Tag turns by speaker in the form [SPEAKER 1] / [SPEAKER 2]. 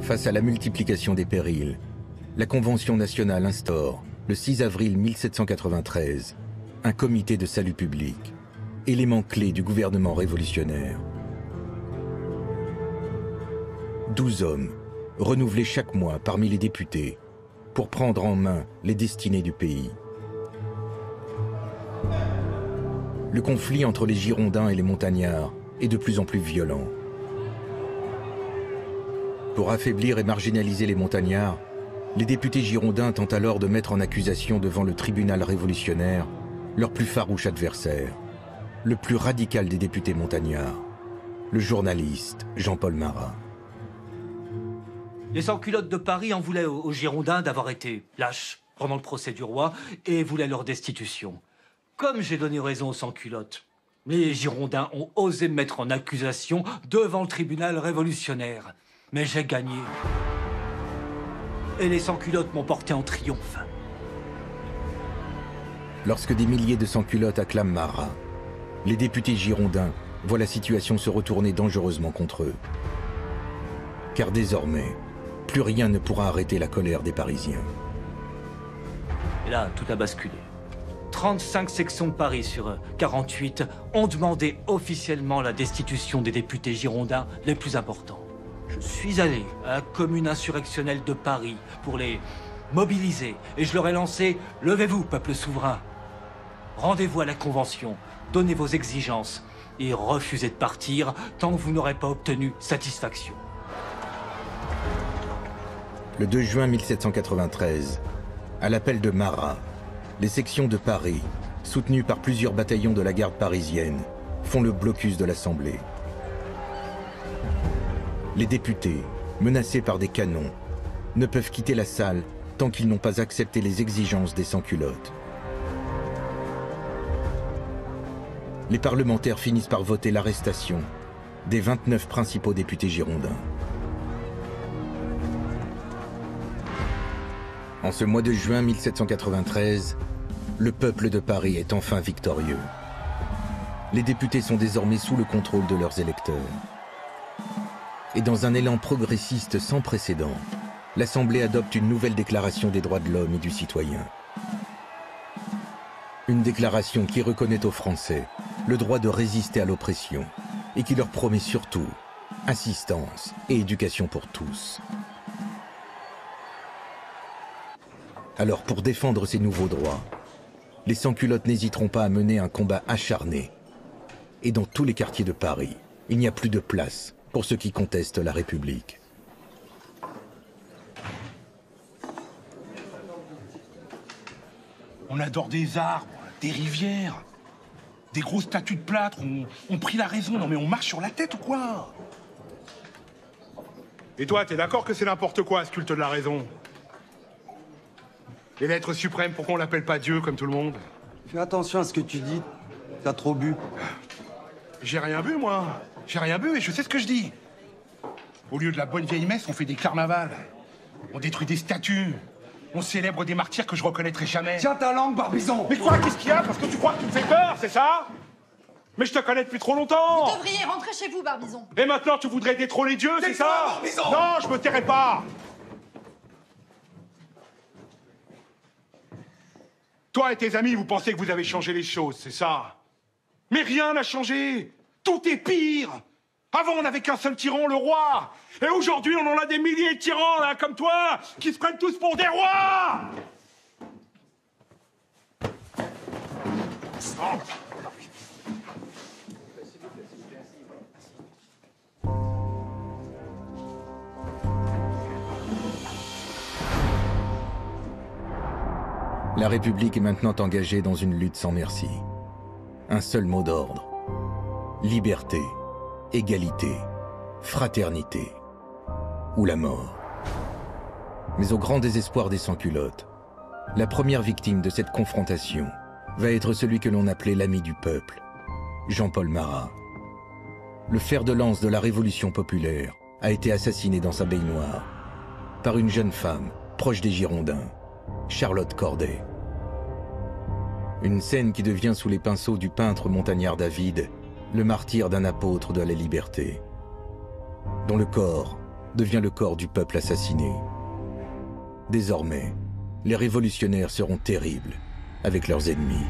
[SPEAKER 1] Face à la multiplication des périls, la Convention nationale instaure, le 6 avril 1793, un comité de salut public, élément clé du gouvernement révolutionnaire. 12 hommes, renouvelés chaque mois parmi les députés, pour prendre en main les destinées du pays. Le conflit entre les Girondins et les Montagnards est de plus en plus violent. Pour affaiblir et marginaliser les Montagnards, les députés girondins tentent alors de mettre en accusation devant le tribunal révolutionnaire leur plus farouche adversaire, le plus radical des députés montagnards, le journaliste Jean-Paul Marat.
[SPEAKER 2] Les sans-culottes de Paris en voulaient aux Girondins d'avoir été lâches pendant le procès du roi et voulaient leur destitution. Comme j'ai donné raison aux sans-culottes, les Girondins ont osé me mettre en accusation devant le tribunal révolutionnaire. Mais j'ai gagné. Et les sans-culottes m'ont porté en triomphe.
[SPEAKER 1] Lorsque des milliers de sans-culottes acclament Marat, les députés girondins voient la situation se retourner dangereusement contre eux. Car désormais, plus rien ne pourra arrêter la colère des Parisiens.
[SPEAKER 2] Et là, tout a basculé. 35 sections de Paris sur 48 ont demandé officiellement la destitution des députés girondins les plus importants. Je suis allé à la commune insurrectionnelle de Paris pour les mobiliser et je leur ai lancé « Levez-vous, peuple souverain ! Rendez-vous à la Convention, donnez vos exigences et refusez de partir tant que vous n'aurez pas obtenu satisfaction. »
[SPEAKER 1] Le 2 juin 1793, à l'appel de Marat, les sections de Paris, soutenues par plusieurs bataillons de la garde parisienne, font le blocus de l'Assemblée. Les députés, menacés par des canons, ne peuvent quitter la salle tant qu'ils n'ont pas accepté les exigences des sans-culottes. Les parlementaires finissent par voter l'arrestation des 29 principaux députés girondins. En ce mois de juin 1793, le peuple de Paris est enfin victorieux. Les députés sont désormais sous le contrôle de leurs électeurs. Et dans un élan progressiste sans précédent, l'Assemblée adopte une nouvelle déclaration des droits de l'homme et du citoyen. Une déclaration qui reconnaît aux Français le droit de résister à l'oppression et qui leur promet surtout assistance et éducation pour tous. Alors pour défendre ces nouveaux droits, les sans-culottes n'hésiteront pas à mener un combat acharné. Et dans tous les quartiers de Paris, il n'y a plus de place pour ceux qui contestent la République.
[SPEAKER 3] On adore des arbres, des rivières, des grosses statues de plâtre, on prie la raison. Non mais on marche sur la tête ou quoi?
[SPEAKER 4] Et toi, t'es d'accord que c'est n'importe quoi, ce culte de la raison? Et l'être suprême, pourquoi on l'appelle pas Dieu comme tout le monde?
[SPEAKER 5] Fais attention à ce que tu dis, t'as trop bu.
[SPEAKER 4] J'ai rien bu, moi. J'ai rien bu et je sais ce que je dis.
[SPEAKER 3] Au lieu de la bonne vieille messe, on fait des carnavals. On détruit des statues. On célèbre des martyrs que je reconnaîtrai jamais.
[SPEAKER 5] Tiens ta langue, Barbizon!
[SPEAKER 4] Mais quoi, qu'est-ce qu'il y a? Parce que tu crois que tu me fais peur, c'est ça? Mais je te connais depuis trop longtemps.
[SPEAKER 6] Vous devriez rentrer chez vous, Barbizon.
[SPEAKER 4] Et maintenant, tu voudrais détrôner Dieu, c'est ça?
[SPEAKER 5] Barbizon!
[SPEAKER 4] Non, je me tairai pas. Toi et tes amis, vous pensez que vous avez changé les choses, c'est ça? Mais rien n'a changé. Tout est pire. Avant, on n'avait qu'un seul tyran, le roi. Et aujourd'hui, on en a des milliers de tyrans, là, comme toi, qui se prennent tous pour des rois. Oh.
[SPEAKER 1] La République est maintenant engagée dans une lutte sans merci. Un seul mot d'ordre. Liberté, égalité, fraternité ou la mort. Mais au grand désespoir des sans-culottes, la première victime de cette confrontation va être celui que l'on appelait l'ami du peuple, Jean-Paul Marat. Le fer de lance de la Révolution populaire a été assassiné dans sa baignoire par une jeune femme proche des Girondins, Charlotte Corday. Une scène qui devient sous les pinceaux du peintre montagnard David le martyre d'un apôtre de la liberté, dont le corps devient le corps du peuple assassiné. Désormais, les révolutionnaires seront terribles avec leurs ennemis.